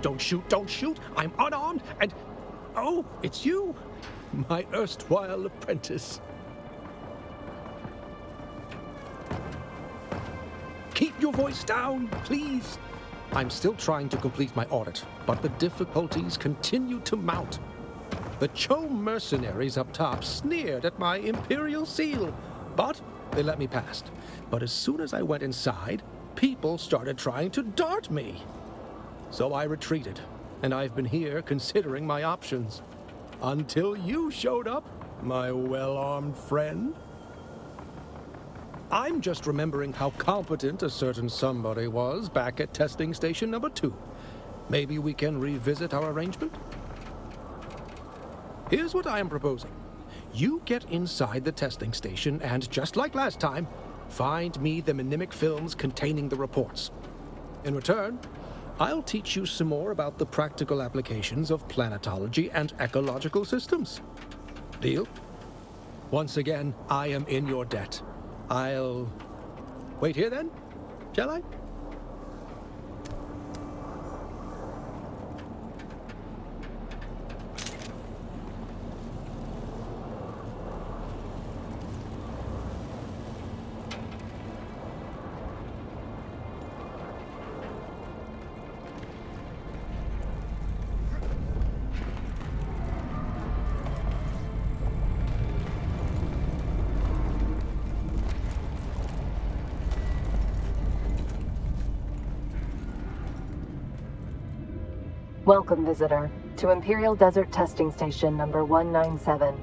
Don't shoot, don't shoot! I'm unarmed, and... Oh, it's you! My erstwhile apprentice. Keep your voice down, please! I'm still trying to complete my audit, but the difficulties continue to mount. The Cho mercenaries up top sneered at my Imperial seal, but they let me past. But as soon as I went inside, people started trying to dart me. So I retreated, and I've been here considering my options. Until you showed up, my well-armed friend. I'm just remembering how competent a certain somebody was back at testing station number 2. Maybe we can revisit our arrangement? Here's what I am proposing. You get inside the testing station and, just like last time, find me the mnemic films containing the reports. In return, I'll teach you some more about the practical applications of planetology and ecological systems. Deal? Once again, I am in your debt. I'll wait here then, shall I? Welcome, visitor, to Imperial Desert Testing Station number 197.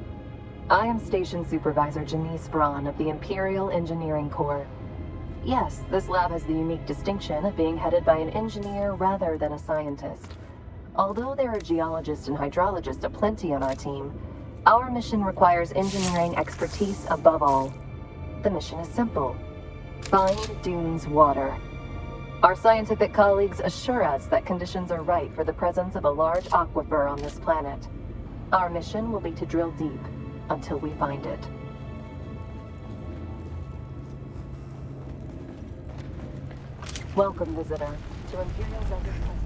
I am Station Supervisor Janice Braun of the Imperial Engineering Corps. Yes, this lab has the unique distinction of being headed by an engineer rather than a scientist. Although there are geologists and hydrologists aplenty on our team, our mission requires engineering expertise above all. The mission is simple. Find Dune's water. Our scientific colleagues assure us that conditions are right for the presence of a large aquifer on this planet. Our mission will be to drill deep until we find it. Welcome, visitor, to Imperial Desert Testing.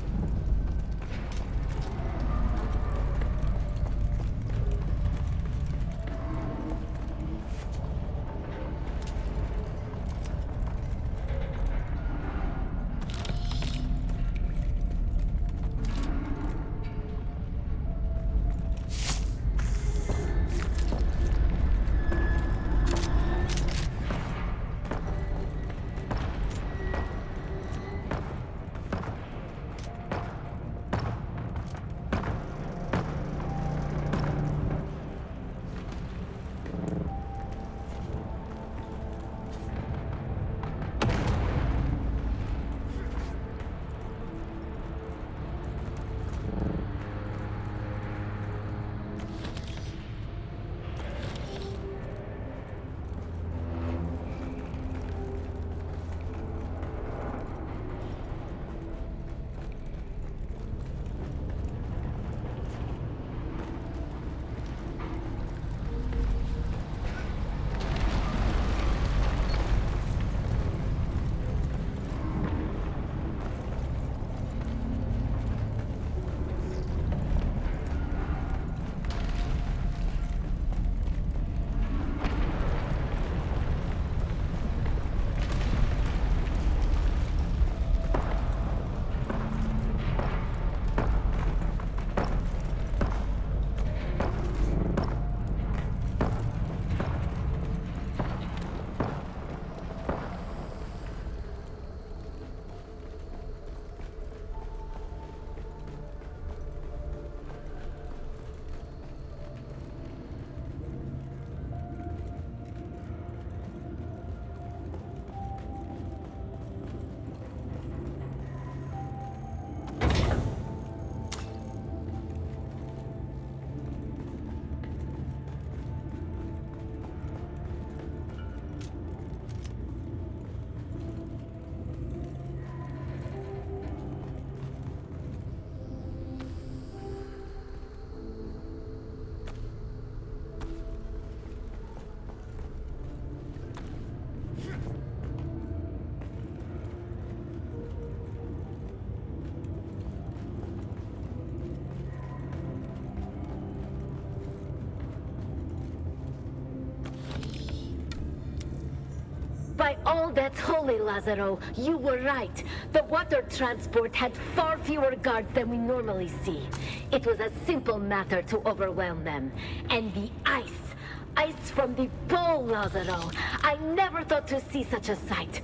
Oh, that's holy, Lazaro. You were right. The water transport had far fewer guards than we normally see. It was a simple matter to overwhelm them. And the ice. Ice from the pole, Lazaro. I never thought to see such a sight.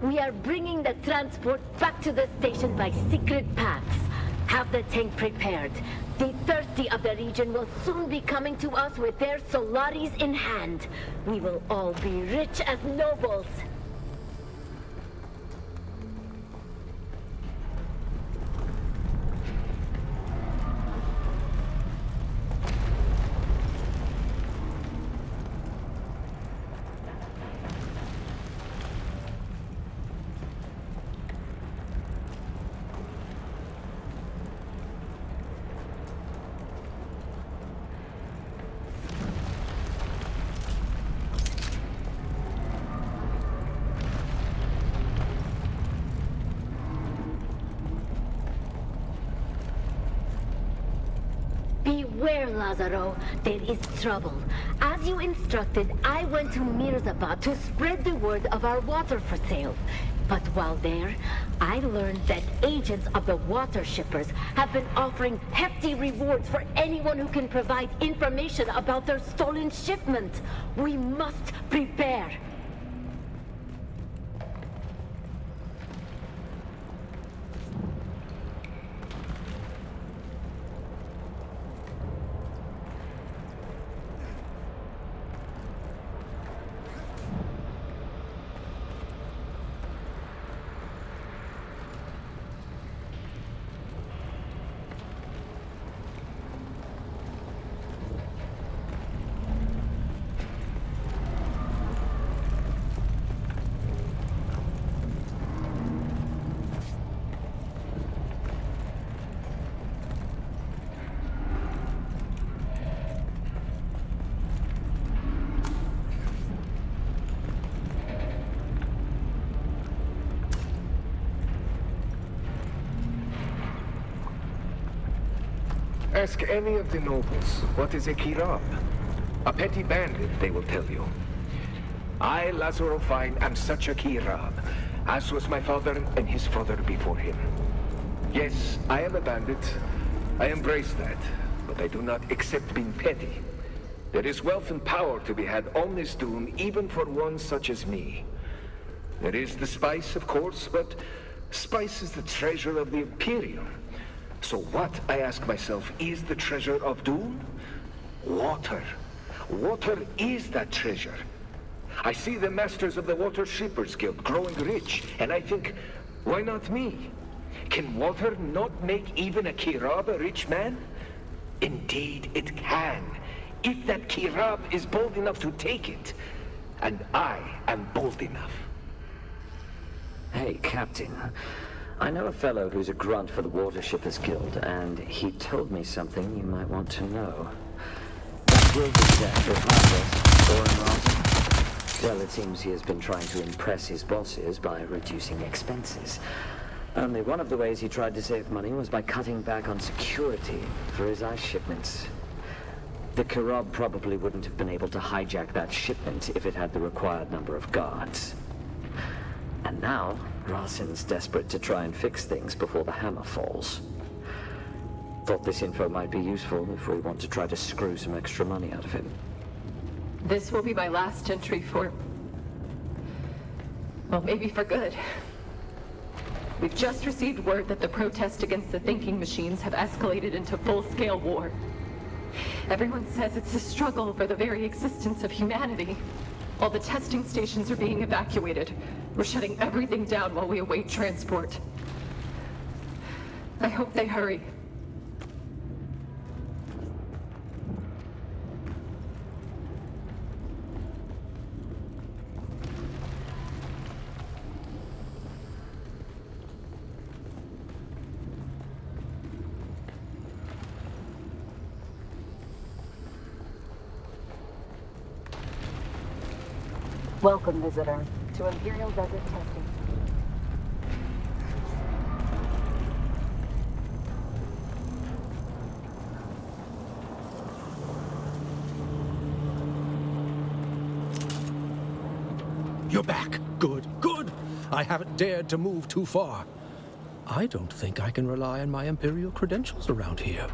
We are bringing the transport back to the station by secret paths. Have the tank prepared. The thirsty of the region will soon be coming to us with their Solaris in hand. We will all be rich as nobles. Beware, Lazaro. There is trouble. As you instructed, I went to Mirzabad to spread the word of our water for sale. But while there, I learned that agents of the water shippers have been offering hefty rewards for anyone who can provide information about their stolen shipment. We must prepare. Ask any of the nobles, what is a Kirab? A petty bandit, they will tell you. I, Lazaro Fine, am such a Kirab, as was my father and his father before him. Yes, I am a bandit. I embrace that, but I do not accept being petty. There is wealth and power to be had on this Dune, even for one such as me. There is the spice, of course, but spice is the treasure of the Imperium. So what, I ask myself, is the treasure of Dune? Water. Water is that treasure. I see the masters of the Water Shippers Guild growing rich, and I think, why not me? Can water not make even a Kirab a rich man? Indeed, it can, if that Kirab is bold enough to take it. And I am bold enough. Hey, Captain. I know a fellow who's a grunt for the Water Shippers Guild, and he told me something you might want to know. That guild exec of Harvest, Oren Rosen? Well, it seems he has been trying to impress his bosses by reducing expenses. Only one of the ways he tried to save money was by cutting back on security for his ice shipments. The Kirab probably wouldn't have been able to hijack that shipment if it had the required number of guards. And now, Rasen's desperate to try and fix things before the hammer falls. Thought this info might be useful if we want to try to screw some extra money out of him. This will be my last entry for... well, maybe for good. We've just received word that the protests against the thinking machines have escalated into full-scale war. Everyone says it's a struggle for the very existence of humanity. All the testing stations are being evacuated. We're shutting everything down while we await transport. I hope they hurry. Welcome, visitor, to Imperial Desert Testing. You're back. Good, I haven't dared to move too far. I don't think I can rely on my Imperial credentials around here.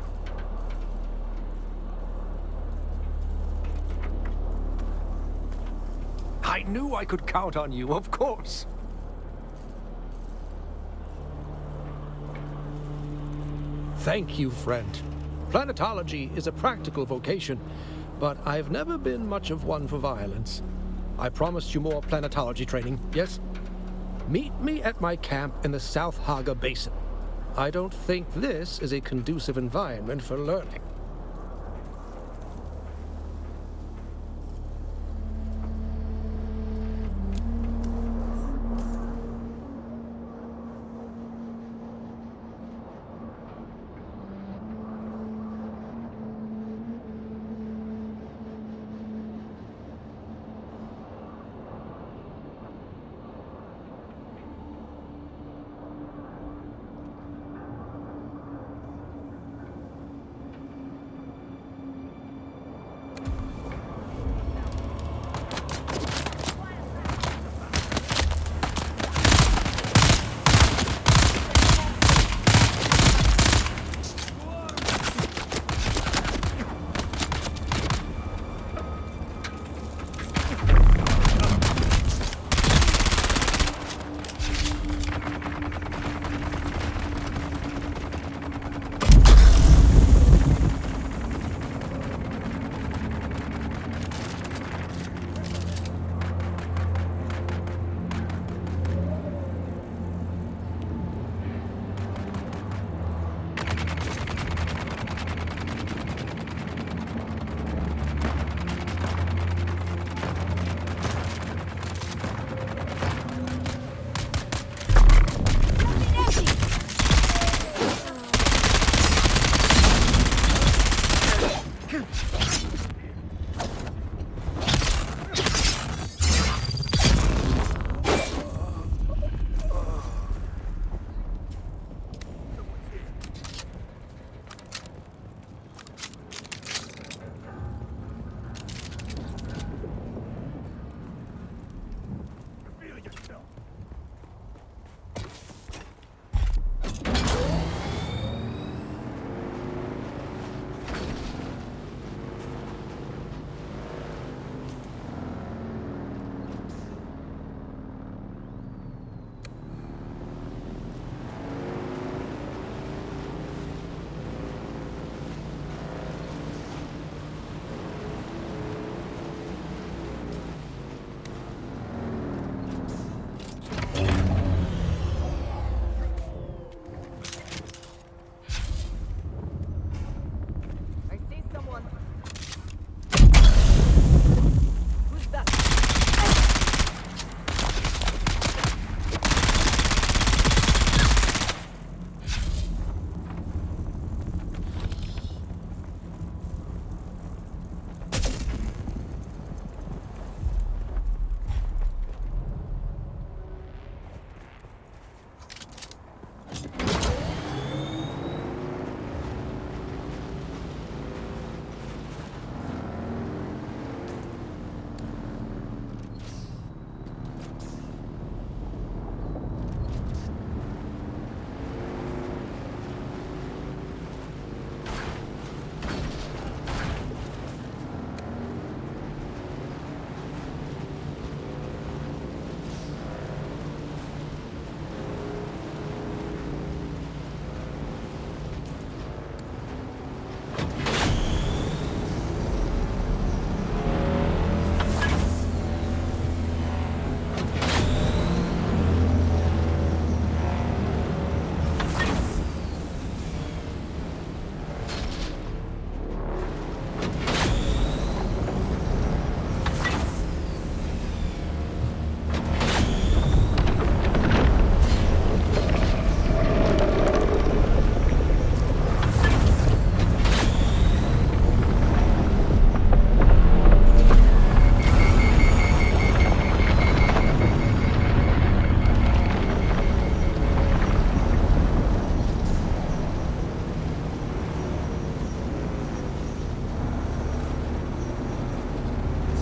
I knew I could count on you, of course. Thank you, friend. Planetology is a practical vocation, but I've never been much of one for violence. I promised you more planetology training, yes? Meet me at my camp in the South Haga Basin. I don't think this is a conducive environment for learning.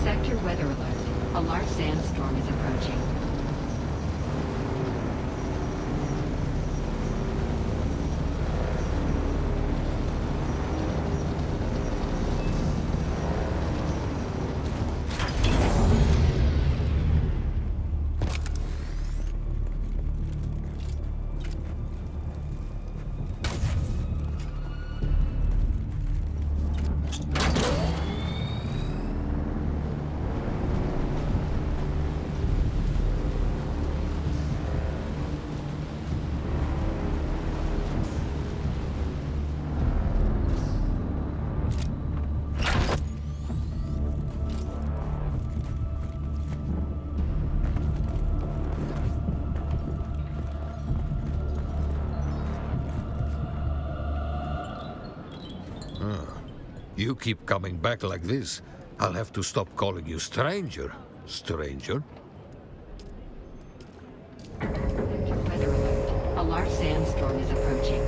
Sector weather alert. A large sandstorm is approaching. You keep coming back like this, I'll have to stop calling you stranger. Stranger? Weather alert. A large sandstorm is approaching.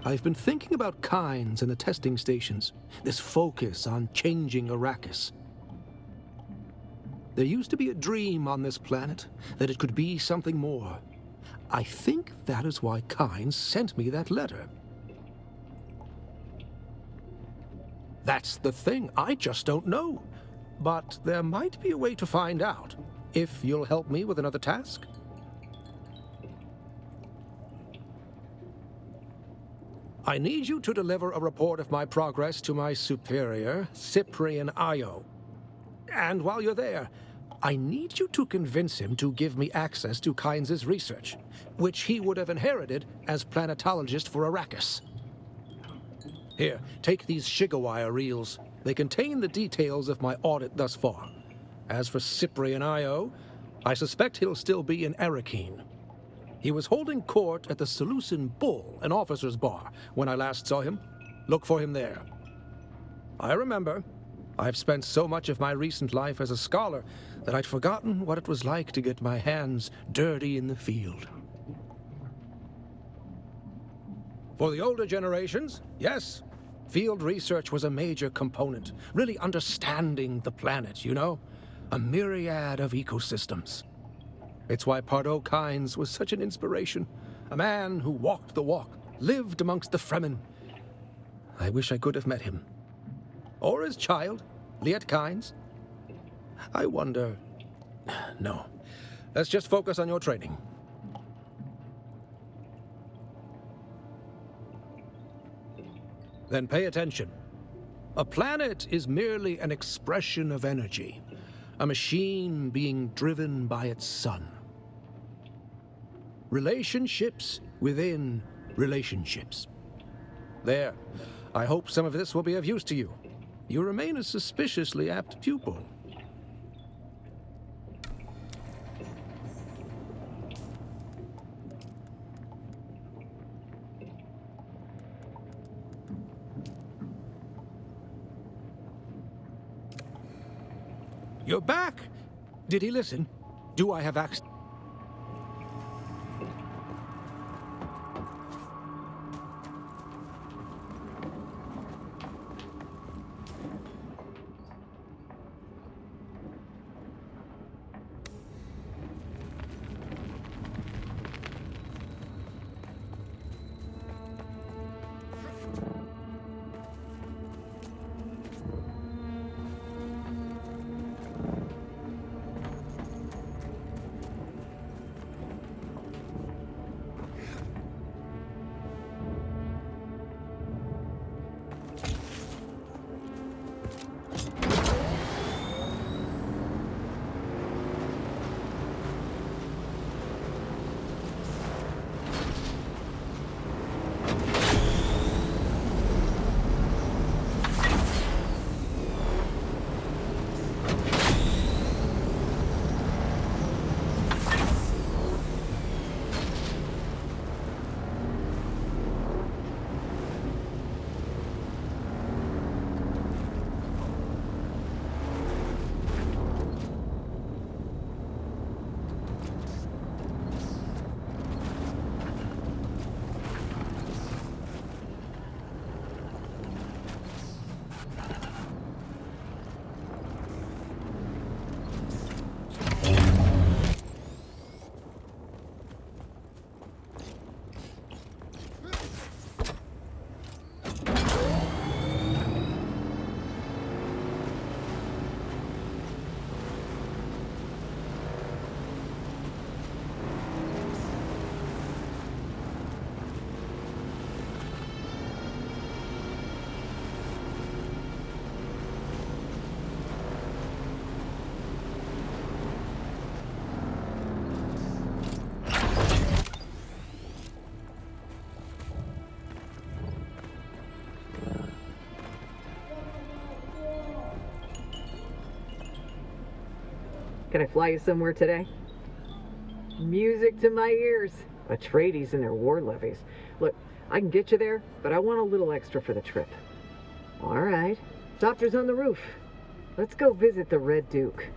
I've been thinking about Kynes and the testing stations, this focus on changing Arrakis. There used to be a dream on this planet that it could be something more. I think that is why Kynes sent me that letter. That's the thing, I just don't know. But there might be a way to find out, if you'll help me with another task. I need you to deliver a report of my progress to my superior, Cyprian Io. And while you're there, I need you to convince him to give me access to Kynes' research, which he would have inherited as planetologist for Arrakis. Here, take these Shigawire reels. They contain the details of my audit thus far. As for Cyprian Io, I suspect he'll still be in Arrakeen. He was holding court at the Seleucid Bull, an officer's bar, when I last saw him. Look for him there. I remember. I've spent so much of my recent life as a scholar that I'd forgotten what it was like to get my hands dirty in the field. For the older generations, yes, field research was a major component, really understanding the planet, you know? A myriad of ecosystems. It's why Pardo Kynes was such an inspiration. A man who walked the walk, lived amongst the Fremen. I wish I could have met him. Or his child, Liet Kynes. I wonder... No. Let's just focus on your training. Then pay attention. A planet is merely an expression of energy. A machine being driven by its sun. Relationships within relationships. There. I hope some of this will be of use to you. You remain a suspiciously apt pupil. You're back! Did he listen? Do I have access? Can I fly you somewhere today? Music to my ears. Atreides and their war levies. Look, I can get you there, but I want a little extra for the trip. All right. Doctor's on the roof. Let's go visit the Red Duke.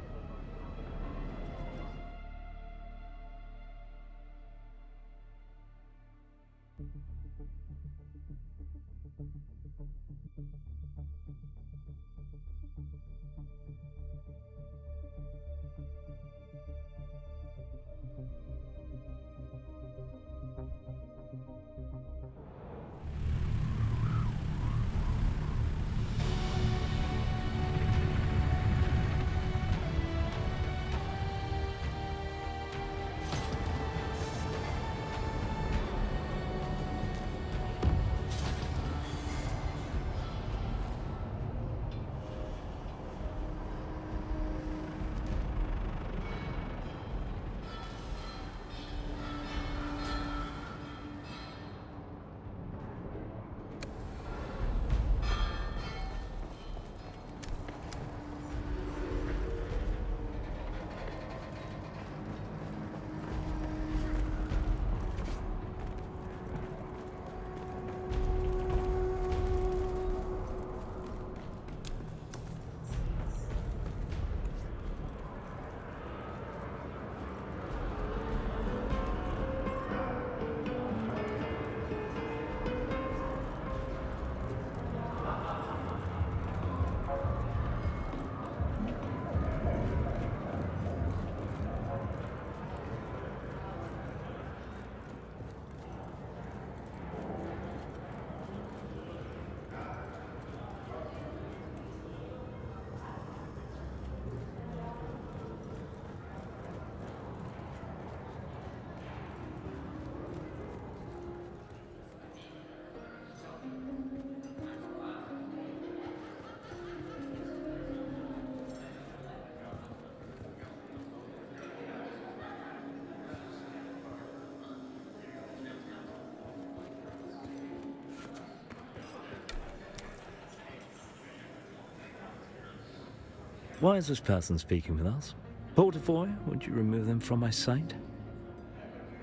Why is this person speaking with us? Portafoy, would you remove them from my sight?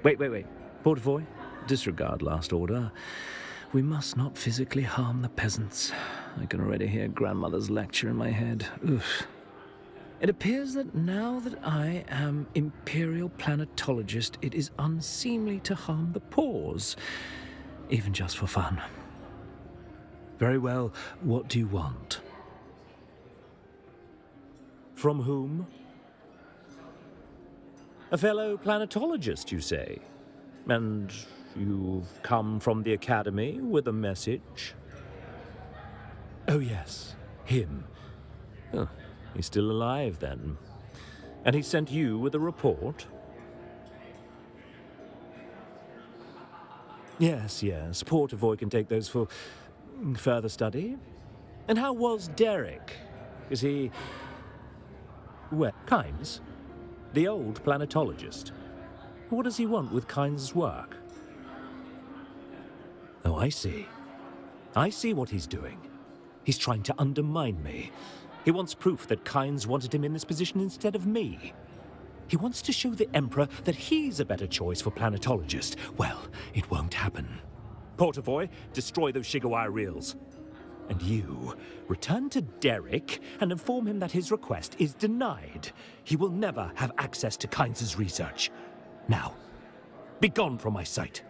Wait. Portafoy, disregard last order. We must not physically harm the peasants. I can already hear grandmother's lecture in my head. Oof. It appears that now that I am Imperial Planetologist, it is unseemly to harm the paws, even just for fun. Very well, what do you want? From whom? A fellow planetologist, you say? And you've come from the Academy with a message? Oh yes, him. Oh, he's still alive then. And he sent you with a report? Yes, Portavoy can take those for further study. And how was Derek? Is he... Where? Kynes? The old planetologist. What does he want with Kynes' work? Oh, I see. I see what he's doing. He's trying to undermine me. He wants proof that Kynes wanted him in this position instead of me. He wants to show the Emperor that he's a better choice for planetologist. Well, it won't happen. Portavoy, destroy those Shigawai reels. And you, return to Derek and inform him that his request is denied. He will never have access to Kynes' research. Now, be gone from my sight.